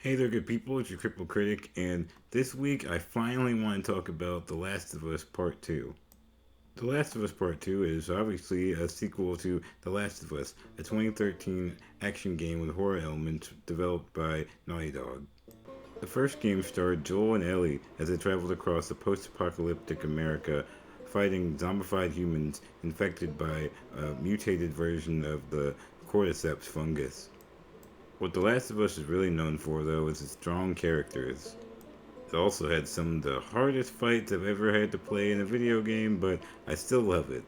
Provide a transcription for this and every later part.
Hey there, good people. It's your Crippled Critic, and this week I finally want to talk about The Last of Us Part 2. The Last of Us Part 2 is obviously a sequel to The Last of Us, a 2013 action game with horror elements developed by Naughty Dog. The first game starred Joel and Ellie as they traveled across a post apocalyptic America fighting zombified humans infected by a mutated version of the cordyceps fungus. What The Last of Us is really known for, though, is its strong characters. It also had some of the hardest fights I've ever had to play in a video game, but I still love it.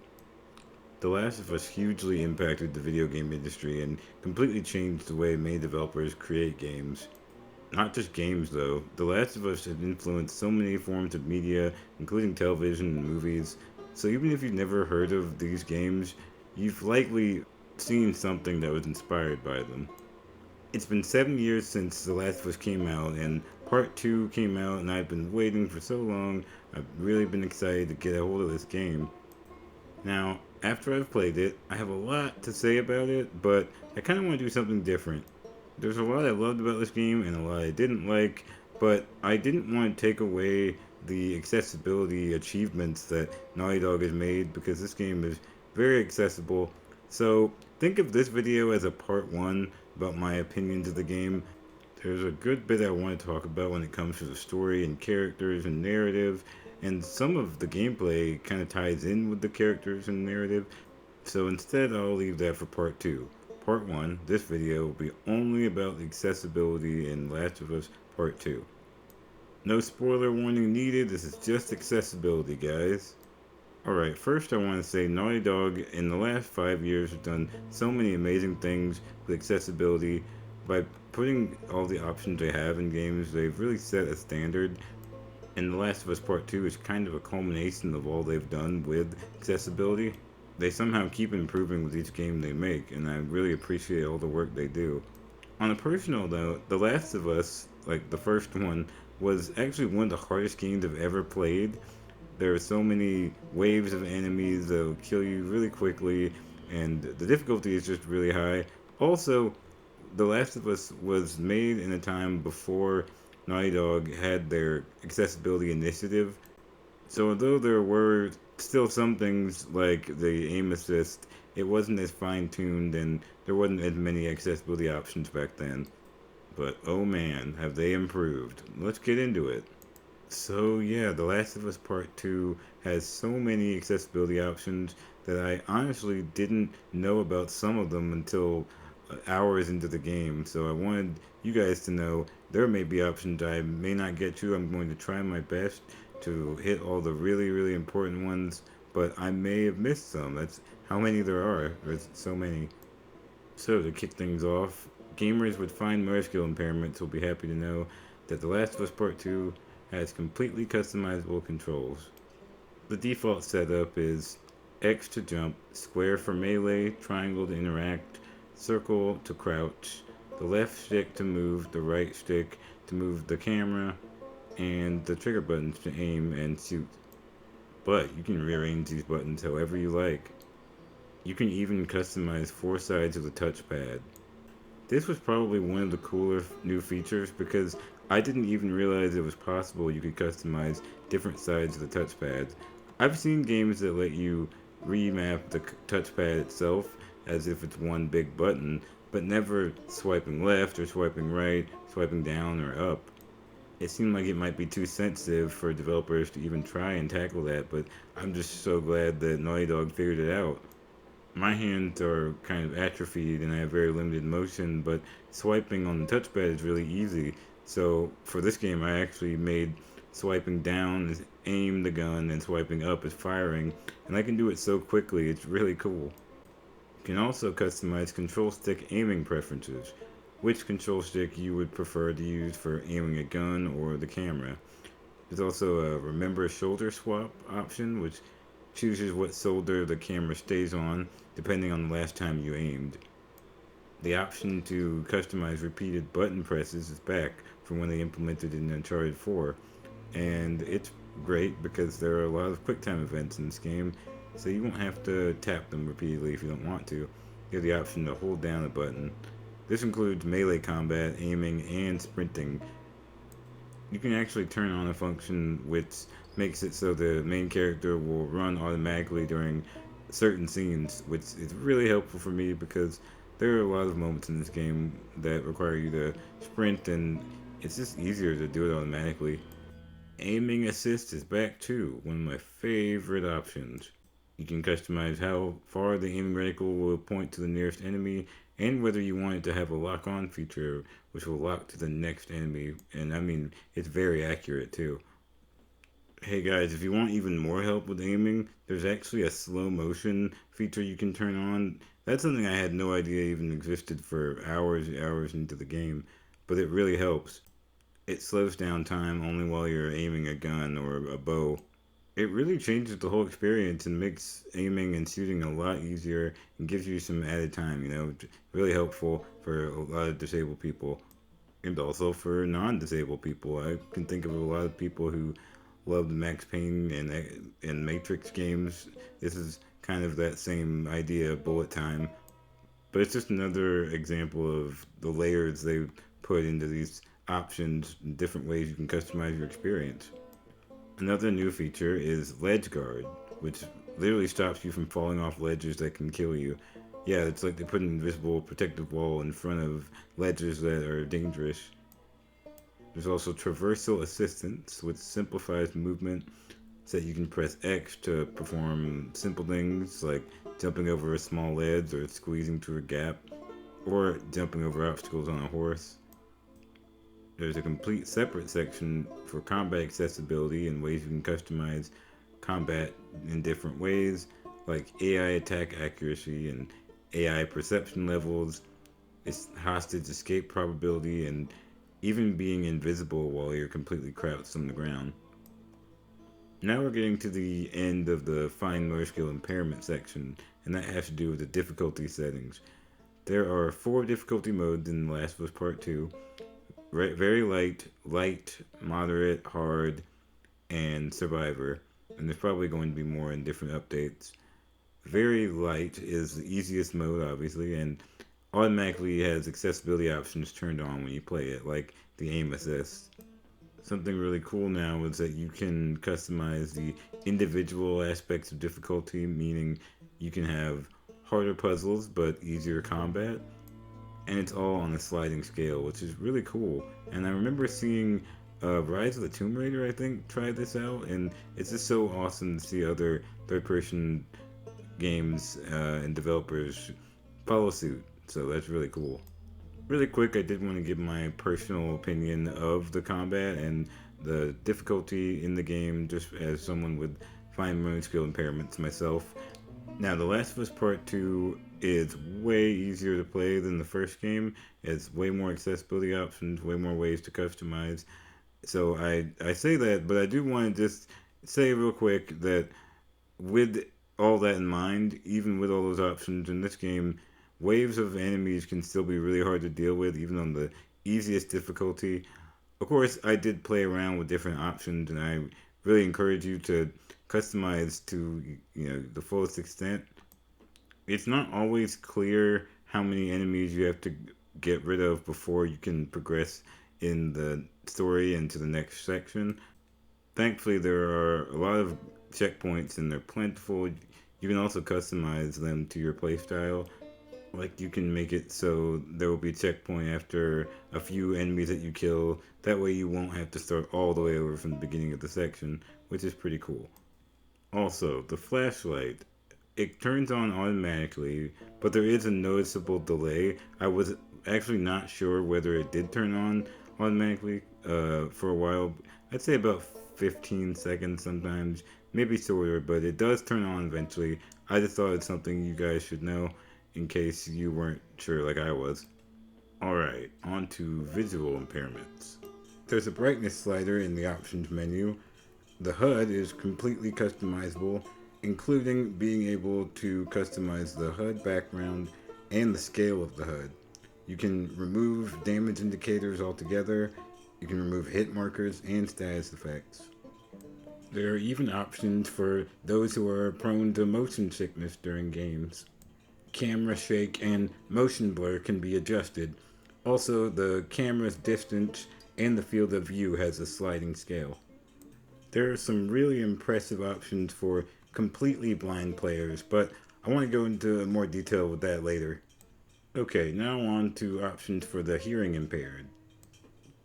The Last of Us hugely impacted the video game industry and completely changed the way many developers create games. Not just games, though. The Last of Us has influenced so many forms of media, including television and movies. So even if you've never heard of these games, you've likely seen something that was inspired by them. It's been 7 years since The Last of Us came out, and Part 2 came out, and I've been waiting for so long. I've really been excited to get a hold of this game. Now, after I've played it, I have a lot to say about it, but I kind of want to do something different. There's a lot I loved about this game and a lot I didn't like, but I didn't want to take away the accessibility achievements that Naughty Dog has made because this game is very accessible. So think of this video as a part one about my opinions of the game. There's a good bit I want to talk about when it comes to the story and characters and narrative, and some of the gameplay kind of ties in with the characters and narrative. So instead, I'll leave that for part two. Part one, this video will be only about accessibility in Last of Us Part 2. No spoiler warning needed, this is just accessibility, guys. Alright, first I want to say Naughty Dog in the last 5 years has done so many amazing things with accessibility. By putting all the options they have in games, they've really set a standard. And The Last of Us Part 2 is kind of a culmination of all they've done with accessibility. They somehow keep improving with each game they make, and I really appreciate all the work they do. On a personal note, The Last of Us, like the first one, was actually one of the hardest games I've ever played. There are so many waves of enemies that will kill you really quickly, and the difficulty is just really high. Also, The Last of Us was made in a time before Naughty Dog had their accessibility initiative. So although there were still some things like the aim assist, it wasn't as fine tuned and there wasn't as many accessibility options back then. But oh man, have they improved. Let's get into it. So yeah, The Last of Us Part 2 has so many accessibility options that I honestly didn't know about some of them until hours into the game. So I wanted you guys to know there may be options I may not get to. I'm going to try my best to hit all the really, really important ones, but I may have missed some. That's how many there are. There's so many. So to kick things off, gamers with fine motor skill impairments will be happy to know that The Last of Us Part 2 has completely customizable controls. The default setup is X to jump, square for melee, triangle to interact, circle to crouch, the left stick to move, the right stick to move the camera, and the trigger buttons to aim and shoot. But you can rearrange these buttons however you like. You can even customize four sides of the touchpad. This was probably one of the cooler new features because I didn't even realize it was possible you could customize different sides of the touchpad. I've seen games that let you remap the touchpad itself as if it's one big button, but never swiping left or swiping right, swiping down or up. It seemed like it might be too sensitive for developers to even try and tackle that, but I'm just so glad that Naughty Dog figured it out. My hands are kind of atrophied and I have very limited motion, but swiping on the touchpad is really easy. So for this game, I actually made swiping down as aim the gun and swiping up as firing, and I can do it so quickly, it's really cool. You can also customize control stick aiming preferences, which control stick you would prefer to use for aiming a gun or the camera. There's also a remember shoulder swap option, which chooses what shoulder the camera stays on depending on the last time you aimed. The option to customize repeated button presses is back from when they implemented it in Uncharted 4, and it's great because there are a lot of QuickTime events in this game, so you won't have to tap them repeatedly if you don't want to. You have the option to hold down a button. This includes melee combat, aiming, and sprinting. You can actually turn on a function which makes it so the main character will run automatically during certain scenes, which is really helpful for me because there are a lot of moments in this game that require you to sprint, and it's just easier to do it automatically. Aiming assist is back too, one of my favorite options. You can customize how far the aiming reticle will point to the nearest enemy, and whether you want it to have a lock on feature, which will lock to the next enemy. And I mean, it's very accurate too. Hey guys, if you want even more help with aiming, there's actually a slow motion feature you can turn on. That's something I had no idea even existed for hours and hours into the game, but it really helps. It slows down time only while you're aiming a gun or a bow. It really changes the whole experience and makes aiming and shooting a lot easier and gives you some added time, really helpful for a lot of disabled people and also for non-disabled people. I can think of a lot of people who love the Max Payne and Matrix games. This is kind of that same idea of bullet time, but it's just another example of the layers they put into these options, different ways you can customize your experience. Another new feature is ledge guard, which literally stops you from falling off ledges that can kill you. Yeah, it's like they put an invisible protective wall in front of ledges that are dangerous. There's also Traversal Assistance, which simplifies movement so that you can press X to perform simple things like jumping over a small ledge or squeezing through a gap or jumping over obstacles on a horse. There's a complete separate section for combat accessibility and ways you can customize combat in different ways, like AI attack accuracy and AI perception levels, its hostage escape probability, and even being invisible while you're completely crouched on the ground. Now we're getting to the end of the fine motor skill impairment section, and that has to do with the difficulty settings. There are 4 difficulty modes in The Last of Us Part 2: very light, moderate, hard, and survivor. And there's probably going to be more in different updates. Very light is the easiest mode, obviously, and automatically has accessibility options turned on when you play it, like the aim assist. Something really cool now is that you can customize the individual aspects of difficulty, meaning you can have harder puzzles but easier combat, and it's all on a sliding scale, which is really cool. And I remember seeing Rise of the Tomb Raider, I think, try this out, and it's just so awesome to see other third-person games and developers follow suit. So that's really cool. Really quick, I did want to give my personal opinion of the combat and the difficulty in the game, just as someone with fine motor skill impairments myself. Now, The Last of Us Part 2 is way easier to play than the first game. It's way more accessibility options, way more ways to customize. So I say that, but I do want to just say real quick that with all that in mind, even with all those options in this game, waves of enemies can still be really hard to deal with, even on the easiest difficulty. Of course, I did play around with different options, and I really encourage you to customize to the fullest extent. It's not always clear how many enemies you have to get rid of before you can progress in the story and to the next section. Thankfully, there are a lot of checkpoints and they're plentiful. You can also customize them to your playstyle. Like you can make it so there will be a checkpoint after a few enemies that you kill. That way you won't have to start all the way over from the beginning of the section, which is pretty cool. Also, the flashlight. It turns on automatically, but there is a noticeable delay. I was actually not sure whether it did turn on automatically for a while. I'd say about 15 seconds sometimes, maybe shorter, but it does turn on eventually. I just thought it's something you guys should know in case you weren't sure like I was. Alright, on to visual impairments. There's a brightness slider in the options menu. The HUD is completely customizable, including being able to customize the HUD background and the scale of the HUD. You can remove damage indicators altogether. You can remove hit markers and status effects. There are even options for those who are prone to motion sickness during games. camera shake, and motion blur can be adjusted. Also, the camera's distance and the field of view has a sliding scale. There are some really impressive options for completely blind players, but I want to go into more detail with that later. Okay, now on to options for the hearing impaired.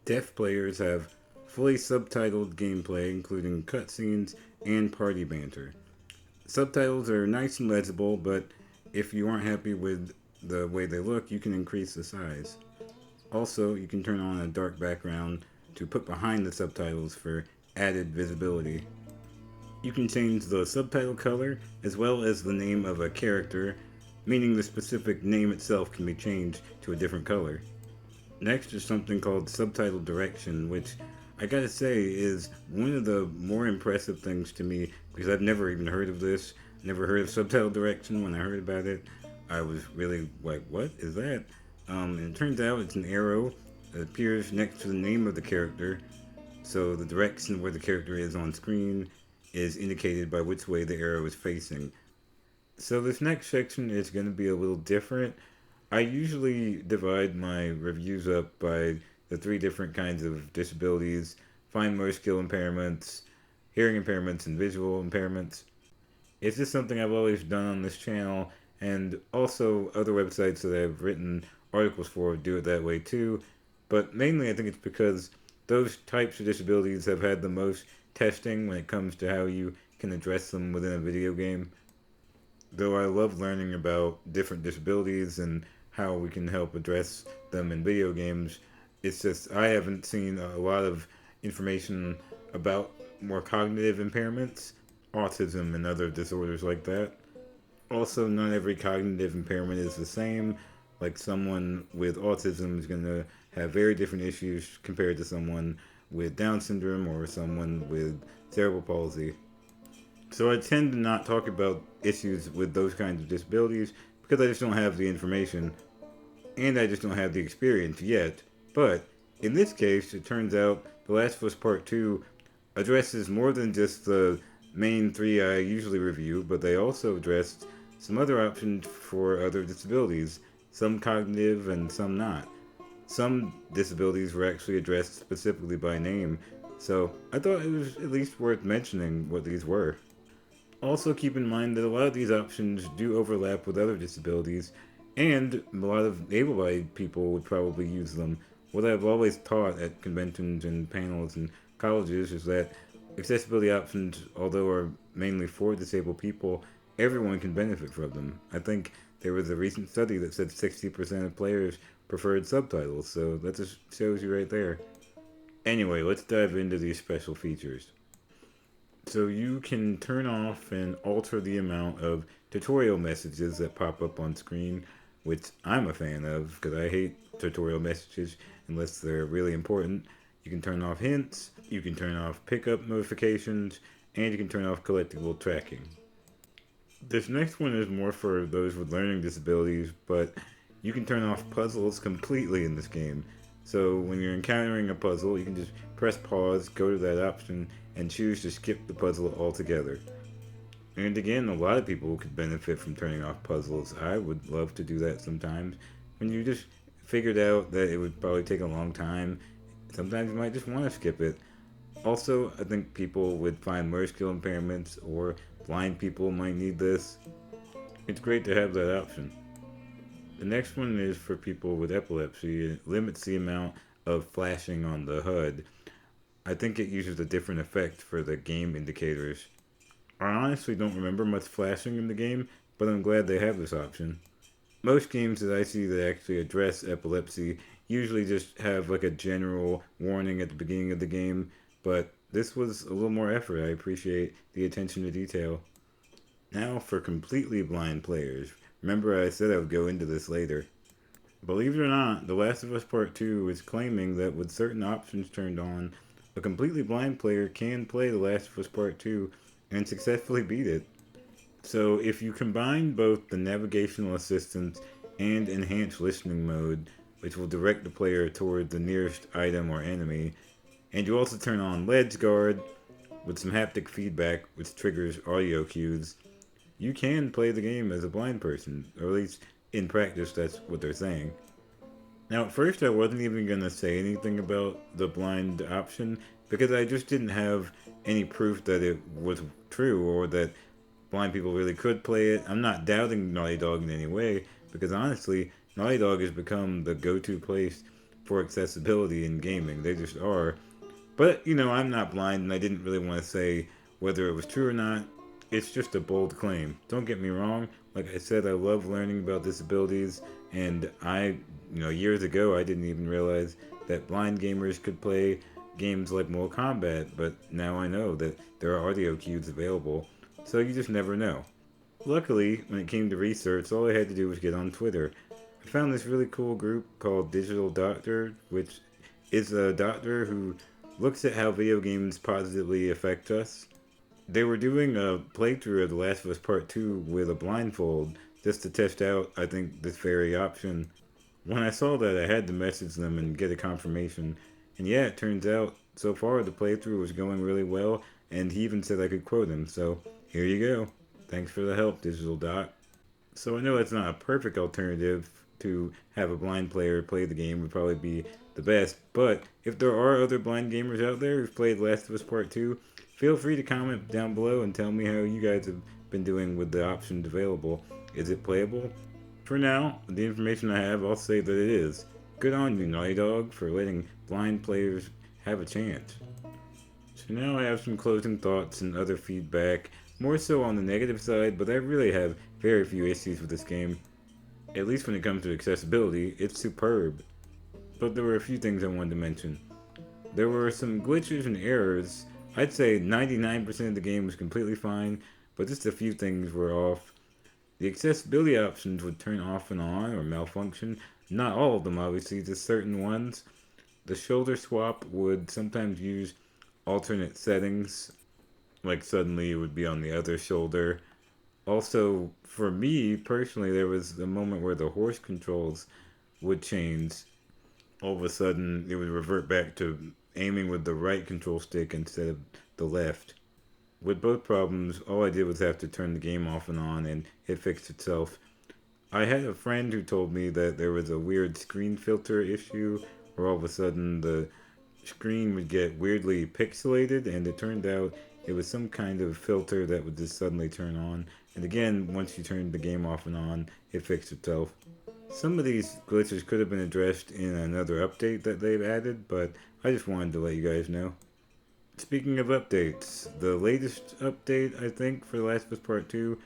Deaf players have fully subtitled gameplay, including cutscenes and party banter. Subtitles are nice and legible, but if you aren't happy with the way they look, you can increase the size. Also, you can turn on a dark background to put behind the subtitles for added visibility. You can change the subtitle color as well as the name of a character, meaning the specific name itself can be changed to a different color. Next is something called subtitle direction, which I gotta say is one of the more impressive things to me because I've never even heard of this, never heard of subtitle direction. When I heard about it, I was really like, what is that? And it turns out it's an arrow that appears next to the name of the character, so the direction where the character is on screen is indicated by which way the arrow is facing. So this next section is going to be a little different. I usually divide my reviews up by the three different kinds of disabilities: fine motor skill impairments, hearing impairments, and visual impairments. It's just something I've always done on this channel, and also other websites that I've written articles for do it that way too. But mainly I think it's because those types of disabilities have had the most testing when it comes to how you can address them within a video game. Though I love learning about different disabilities and how we can help address them in video games, it's just I haven't seen a lot of information about more cognitive impairments, autism, and other disorders like that. Also, not every cognitive impairment is the same. Like someone with autism is going to have very different issues compared to someone with Down syndrome or someone with cerebral palsy. So I tend to not talk about issues with those kinds of disabilities because I just don't have the information and I just don't have the experience yet. But in this case, it turns out The Last of Us Part 2 addresses more than just the main three I usually review, but they also addressed some other options for other disabilities, some cognitive and some not. Some disabilities were actually addressed specifically by name, so I thought it was at least worth mentioning what these were. Also, keep in mind that a lot of these options do overlap with other disabilities, and a lot of able bodied people would probably use them. What I've always taught at conventions and panels and colleges is that accessibility options, although are mainly for disabled people, everyone can benefit from them. I think there was a recent study that said 60% of players preferred subtitles, so that just shows you right there. Anyway, let's dive into these special features. So you can turn off and alter the amount of tutorial messages that pop up on screen, which I'm a fan of because I hate tutorial messages unless they're really important. You can turn off hints, you can turn off pickup notifications, and you can turn off collectible tracking. This next one is more for those with learning disabilities, but you can turn off puzzles completely in this game. So when you're encountering a puzzle, you can just press pause, go to that option, and choose to skip the puzzle altogether. And again, a lot of people could benefit from turning off puzzles. I would love to do that sometimes. When you just figured out that it would probably take a long time, sometimes you might just want to skip it. Also, I think people with fine motor skill impairments or blind people might need this. It's great to have that option. The next one is for people with epilepsy. It limits the amount of flashing on the HUD. I think it uses a different effect for the game indicators. I honestly don't remember much flashing in the game, but I'm glad they have this option. Most games that I see that actually address epilepsy usually just have like a general warning at the beginning of the game, but this was a little more effort. I appreciate the attention to detail. Now for completely blind players. Remember I said I would go into this later. Believe it or not, The Last of Us Part 2 is claiming that with certain options turned on, a completely blind player can play The Last of Us Part 2 and successfully beat it. So if you combine both the navigational assistance and enhanced listening mode, which will direct the player toward the nearest item or enemy, and you also turn on Ledge Guard with some haptic feedback which triggers audio cues, you can play the game as a blind person, or at least in practice that's what they're saying. Now, at first, I wasn't even going to say anything about the blind option because I just didn't have any proof that it was true or that blind people really could play it. I'm not doubting Naughty Dog in any way because honestly, Naughty Dog has become the go to place for accessibility in gaming. They just are. But, I'm not blind and I didn't really want to say whether it was true or not. It's just a bold claim. Don't get me wrong. Like I said, I love learning about disabilities, and years ago, I didn't even realize that blind gamers could play games like Mortal Kombat, but now I know that there are audio cues available, so you just never know. Luckily, when it came to research, all I had to do was get on Twitter. I found this really cool group called Digital Doctor, which is a doctor who looks at how video games positively affect us. They were doing a playthrough of The Last of Us Part 2 with a blindfold just to test out, I think, this very option. When I saw that, I had to message them and get a confirmation. And yeah, it turns out, so far, the playthrough was going really well, and he even said I could quote him, so here you go. Thanks for the help, Digital Doc. So I know it's not a perfect alternative to have a blind player play the game would probably be the best, but if there are other blind gamers out there who've played Last of Us Part 2, feel free to comment down below and tell me how you guys have been doing with the options available. Is it playable? For now, the information I have, I'll say that it is. Good on you, Naughty Dog, for letting blind players have a chance. So now I have some closing thoughts and other feedback, more so on the negative side, but I really have very few issues with this game. At least when it comes to accessibility, it's superb. But there were a few things I wanted to mention. There were some glitches and errors. I'd say 99% of the game was completely fine, but just a few things were off. The accessibility options would turn off and on or malfunction. Not all of them, obviously, just certain ones. The shoulder swap would sometimes use alternate settings, like suddenly it would be on the other shoulder. Also, for me personally, there was a moment where the horse controls would change. All of a sudden, it would revert back to aiming with the right control stick instead of the left. With both problems, all I did was have to turn the game off and on, and it fixed itself. I had a friend who told me that there was a weird screen filter issue, where all of a sudden the screen would get weirdly pixelated, and it turned out it was some kind of filter that would just suddenly turn on. And again, once you turned the game off and on, it fixed itself. Some of these glitches could have been addressed in another update that they've added, but I just wanted to let you guys know. Speaking of updates, the latest update, I think, for The Last of Us Part 2,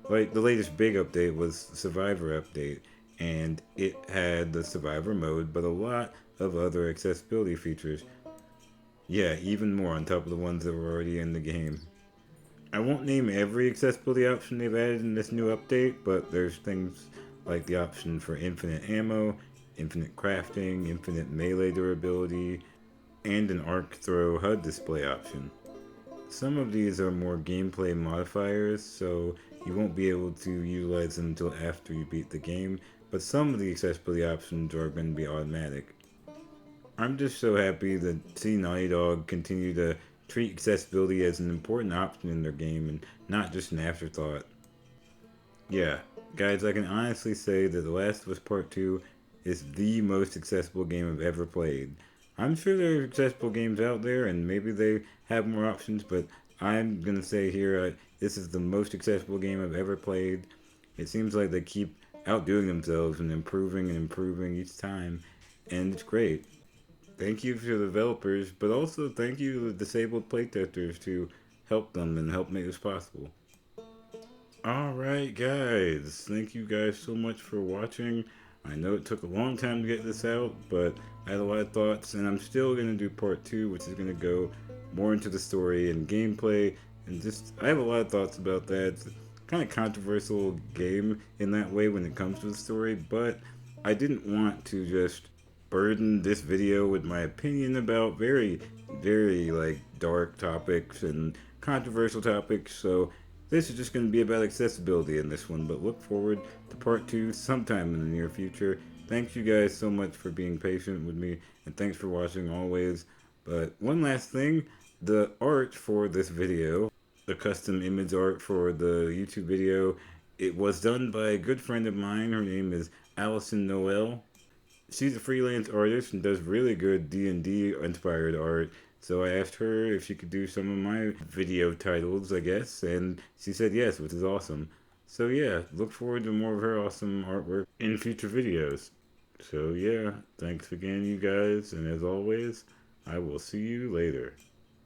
like the latest big update was Survivor update, and it had the Survivor mode, but a lot of other accessibility features. Yeah, even more on top of the ones that were already in the game. I won't name every accessibility option they've added in this new update, but there's things like the option for infinite ammo, infinite crafting, infinite melee durability, and an arc throw HUD display option. Some of these are more gameplay modifiers, so you won't be able to utilize them until after you beat the game, but some of the accessibility options are going to be automatic. I'm just so happy to see Naughty Dog continue to treat accessibility as an important option in their game and not just an afterthought. Yeah, guys, I can honestly say that The Last of Us Part 2 is the most accessible game I've ever played. I'm sure there are accessible games out there and maybe they have more options, but I'm gonna say here this is the most accessible game I've ever played. It seems like they keep outdoing themselves and improving each time, and it's great. Thank you to the developers, but also thank you to the disabled playtesters to help them and help make this possible. Alright guys, thank you guys so much for watching. I know it took a long time to get this out, but I had a lot of thoughts, and I'm still going to do part 2, which is going to go more into the story and gameplay, and just, I have a lot of thoughts about that. It's a kind of controversial game in that way when it comes to the story, but I didn't want to just burden this video with my opinion about very, very, like, dark topics and controversial topics, so this is just going to be about accessibility in this one, but look forward to part 2 sometime in the near future. Thanks you guys so much for being patient with me, and thanks for watching always. But one last thing, the art for this video the custom image art for the YouTube video. It was done by a good friend of mine. Her name is Allison Noelle. She's a freelance artist and does really good D&D inspired art. So I asked her if she could do some of my video titles, I guess, and she said yes, which is awesome. So yeah, look forward to more of her awesome artwork in future videos. So yeah, thanks again, you guys, and as always, I will see you later.